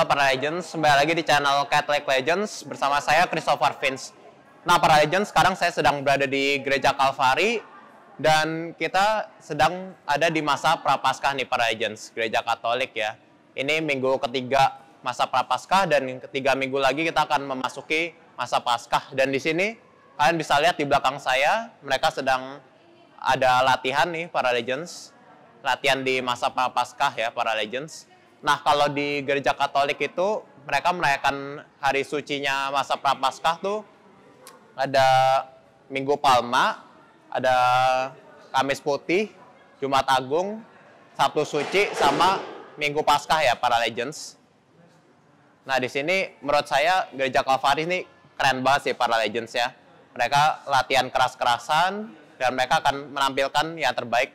Halo para Legends, kembali lagi di channel Catholic Legends bersama saya Christopher Vince. Nah para Legends, sekarang saya sedang berada di Gereja Kalvari dan kita sedang ada di masa Prapaskah nih para Legends, Gereja Katolik ya. Ini minggu ketiga masa Prapaskah dan ketiga minggu lagi kita akan memasuki masa Paskah. Dan di sini kalian bisa lihat di belakang saya, mereka sedang ada latihan nih para Legends. Latihan di masa Prapaskah ya para Legends. Nah, kalau di gereja Katolik itu mereka merayakan hari sucinya masa Prapaskah tuh ada Minggu Palma, ada Kamis Putih, Jumat Agung, Sabtu Suci sama Minggu Paskah ya para Legends. Nah, di sini menurut saya gereja Kalvari ini keren banget sih para Legends ya. Mereka latihan keras-kerasan dan mereka akan menampilkan yang terbaik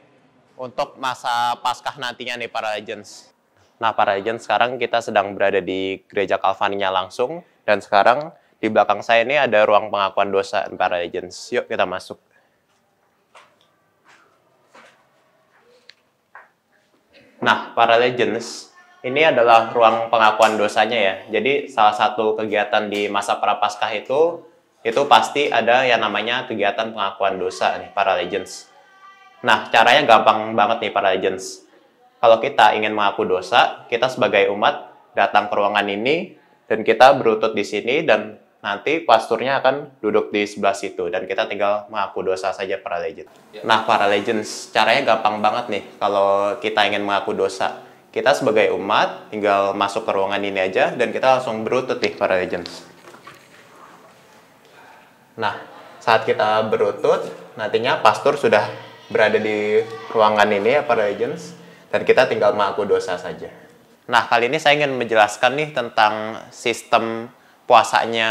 untuk masa Paskah nantinya nih para Legends. Nah, para Legends, sekarang kita sedang berada di gereja Kalvarinya langsung. Dan sekarang di belakang saya ini ada ruang pengakuan dosa para Legends. Yuk kita masuk. Nah, para Legends, ini adalah ruang pengakuan dosanya ya. Jadi salah satu kegiatan di masa Prapaskah itu pasti ada yang namanya kegiatan pengakuan dosa nih para Legends. Nah, caranya gampang banget nih para Legends. Kalau kita ingin mengaku dosa, kita sebagai umat datang ke ruangan ini dan kita berlutut di sini dan nanti pasturnya akan duduk di sebelah situ dan kita tinggal mengaku dosa saja para Legends. Nah, para Legends, caranya gampang banget nih kalau kita ingin mengaku dosa. Kita sebagai umat tinggal masuk ke ruangan ini aja dan kita langsung berlutut nih para Legends. Nah, saat kita berlutut, nantinya pastor sudah berada di ruangan ini ya para Legends. Dan kita tinggal mengaku dosa saja. Nah, kali ini saya ingin menjelaskan nih tentang sistem puasanya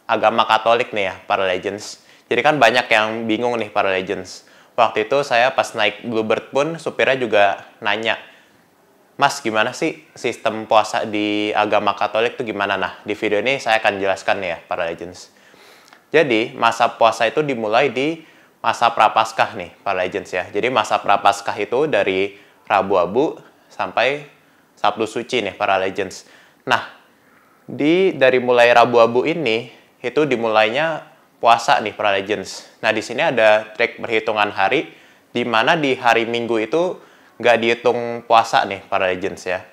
agama Katolik nih ya, para Legends. Jadi kan banyak yang bingung nih, para Legends. Waktu itu saya pas naik Bluebird pun, supirnya juga nanya, Mas, gimana sih sistem puasa di agama Katolik itu gimana? Nah, di video ini saya akan jelaskan nih ya, para Legends. Jadi, masa puasa itu dimulai di masa Prapaskah nih, para Legends ya. Jadi masa Prapaskah itu dari Rabu Abu sampai Sabtu Suci nih, para Legends. Nah, dari mulai Rabu Abu ini, itu dimulainya puasa nih, para Legends. Nah, di sini ada trik perhitungan hari, di mana di hari Minggu itu nggak dihitung puasa nih, para Legends ya.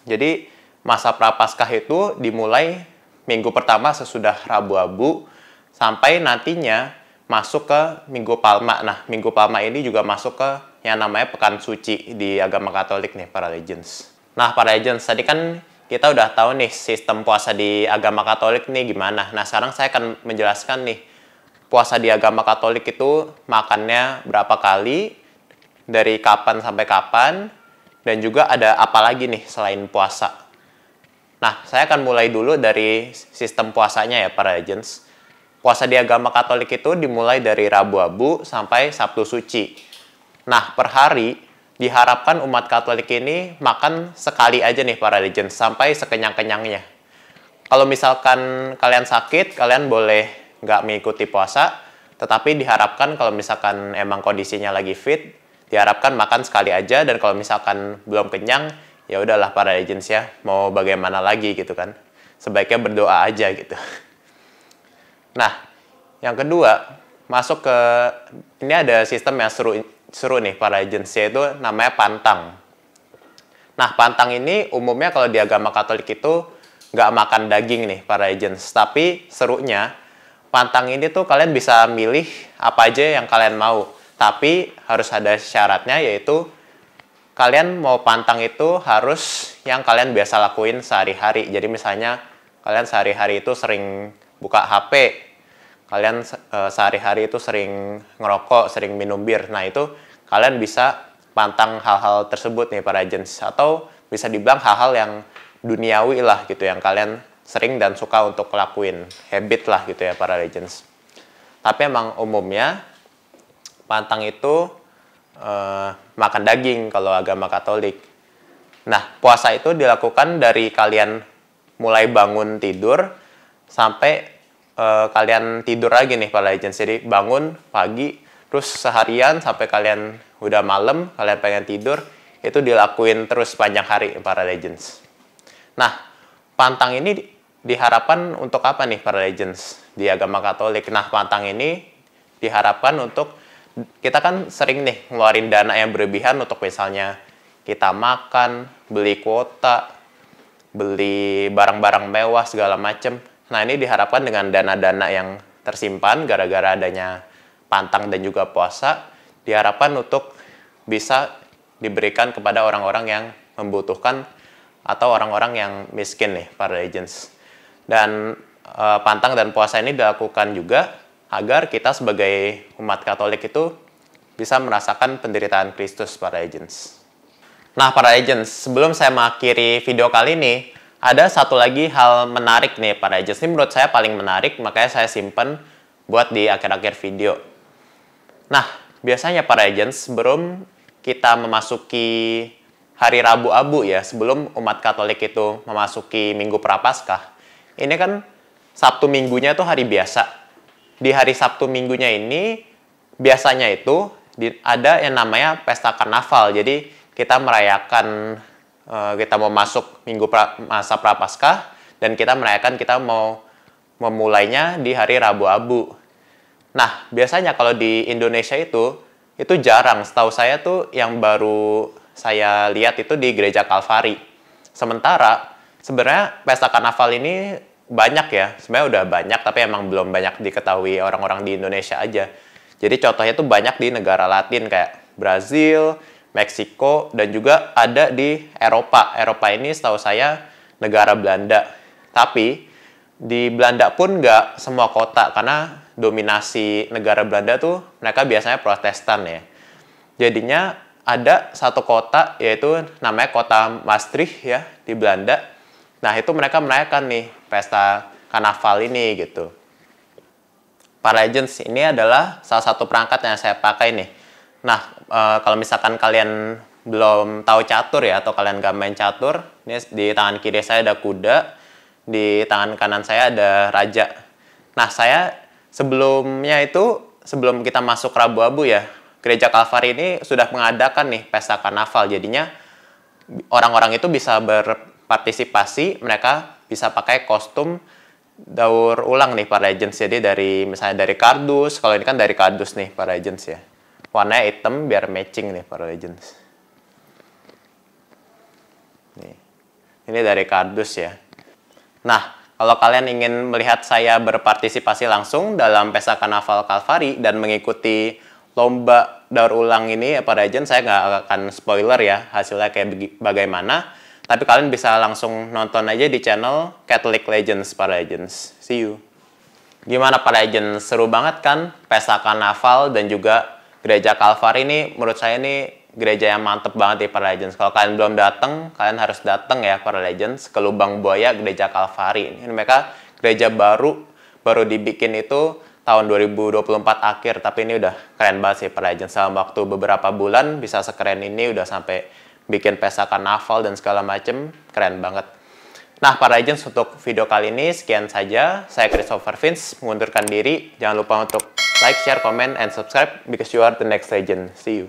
Jadi, masa Prapaskah itu dimulai minggu pertama sesudah Rabu Abu, sampai nantinya masuk ke Minggu Palma. Nah, Minggu Palma ini juga masuk ke yang namanya Pekan Suci di agama Katolik nih, para Legends. Nah, para Legends, tadi kan kita udah tahu nih sistem puasa di agama Katolik nih gimana. Nah, sekarang saya akan menjelaskan nih puasa di agama Katolik itu makannya berapa kali, dari kapan sampai kapan, dan juga ada apa lagi nih selain puasa. Nah, saya akan mulai dulu dari sistem puasanya ya, para Legends. Puasa di agama Katolik itu dimulai dari Rabu Abu sampai Sabtu Suci. Nah, per hari diharapkan umat Katolik ini makan sekali aja nih, para Legends, sampai sekenyang-kenyangnya. Kalau misalkan kalian sakit, kalian boleh nggak mengikuti puasa, tetapi diharapkan kalau misalkan emang kondisinya lagi fit, diharapkan makan sekali aja, dan kalau misalkan belum kenyang, ya udahlah para Legends ya, mau bagaimana lagi gitu kan. Sebaiknya berdoa aja gitu. Nah, yang kedua, masuk ke, ini ada sistem yang seru nih para Legends, yaitu namanya pantang. Nah, pantang ini umumnya kalau di agama Katolik itu nggak makan daging nih para Legends. Tapi serunya, pantang ini tuh kalian bisa milih apa aja yang kalian mau. Tapi harus ada syaratnya, yaitu kalian mau pantang itu harus yang kalian biasa lakuin sehari-hari. Jadi misalnya kalian sehari-hari itu sering buka HP, kalian sehari-hari itu sering ngerokok, sering minum bir. Nah, itu kalian bisa pantang hal-hal tersebut nih para Legends. Atau bisa dibilang hal-hal yang duniawi lah gitu, yang kalian sering dan suka untuk lakuin. Habit lah gitu ya para Legends. Tapi emang umumnya pantang itu makan daging kalau agama Katolik. Nah, puasa itu dilakukan dari kalian mulai bangun tidur sampai kalian tidur lagi nih para Legends. Jadi bangun pagi, terus seharian sampai kalian udah malam, kalian pengen tidur, itu dilakuin terus sepanjang hari para Legends. Nah, pantang ini diharapkan untuk apa nih para Legends di agama Katolik? Nah, pantang ini diharapkan untuk, kita kan sering nih ngeluarin dana yang berlebihan untuk misalnya kita makan, beli kuota, beli barang-barang mewah segala macem. Nah, ini diharapkan dengan dana-dana yang tersimpan gara-gara adanya pantang dan juga puasa, diharapkan untuk bisa diberikan kepada orang-orang yang membutuhkan atau orang-orang yang miskin nih, para Legends. Dan pantang dan puasa ini dilakukan juga agar kita sebagai umat Katolik itu bisa merasakan penderitaan Kristus, para Legends. Nah, para Legends, sebelum saya mengakhiri video kali ini, ada satu lagi hal menarik nih, para Legends. Ini menurut saya paling menarik, makanya saya simpen buat di akhir-akhir video. Nah, biasanya para Legends, sebelum kita memasuki hari Rabu Abu ya, sebelum umat Katolik itu memasuki Minggu Prapaskah, ini kan Sabtu Minggunya itu hari biasa. Di hari Sabtu Minggunya ini, biasanya itu ada yang namanya Pesta Karnaval. Jadi, kita merayakan, kita mau masuk masa Prapaskah, dan kita merayakan kita mau memulainya di hari Rabu Abu. Nah, biasanya kalau di Indonesia itu jarang. Setahu saya tuh yang baru saya lihat itu di Gereja Kalvari. Sementara sebenarnya pesta karnaval ini banyak ya. Sebenarnya udah banyak, tapi emang belum banyak diketahui orang-orang di Indonesia aja. Jadi contohnya tuh banyak di negara Latin kayak Brazil, Meksiko, dan juga ada di Eropa. Eropa ini setahu saya negara Belanda. Tapi di Belanda pun nggak semua kota, karena dominasi negara Belanda tuh mereka biasanya Protestan ya. Jadinya ada satu kota, yaitu namanya kota Maastricht ya, di Belanda. Nah, itu mereka merayakan nih pesta karnaval ini gitu. Para Legends, ini adalah salah satu perangkat yang saya pakai nih. Nah, kalau misalkan kalian belum tahu catur ya, atau kalian gak main catur, ini di tangan kiri saya ada kuda, di tangan kanan saya ada raja. Nah, saya sebelumnya itu, sebelum kita masuk Rabu Abu ya, Gereja Kalvari ini sudah mengadakan nih pesta karnaval. Jadinya orang-orang itu bisa berpartisipasi, mereka bisa pakai kostum daur ulang nih para Legends. Jadi misalnya dari kardus, kalau ini kan dari kardus nih para Legends ya. Warnanya hitam biar matching nih para Legends. Nih. Ini dari kardus ya. Nah, kalau kalian ingin melihat saya berpartisipasi langsung dalam pesta karnaval Kalvari dan mengikuti lomba daur ulang ini ya para Legends, saya nggak akan spoiler ya hasilnya kayak bagaimana. Tapi kalian bisa langsung nonton aja di channel Catholic Legends para Legends. See you. Gimana para Legends? Seru banget kan pesta karnaval dan juga Gereja Kalvari ini menurut saya ini gereja yang mantep banget ya para Legends. Kalau kalian belum datang, kalian harus datang ya para Legends ke Lubang Buaya Gereja Kalvari. Ini mereka gereja baru dibikin itu tahun 2024 akhir, tapi ini udah keren banget sih para Legends. Dalam waktu beberapa bulan bisa sekeren ini, udah sampai bikin pesta karnaval dan segala macem, keren banget. Nah para Legends, untuk video kali ini sekian saja. Saya Christopher Vince mengundurkan diri. Jangan lupa untuk like, share, comment, and subscribe because you are the next legend. See you.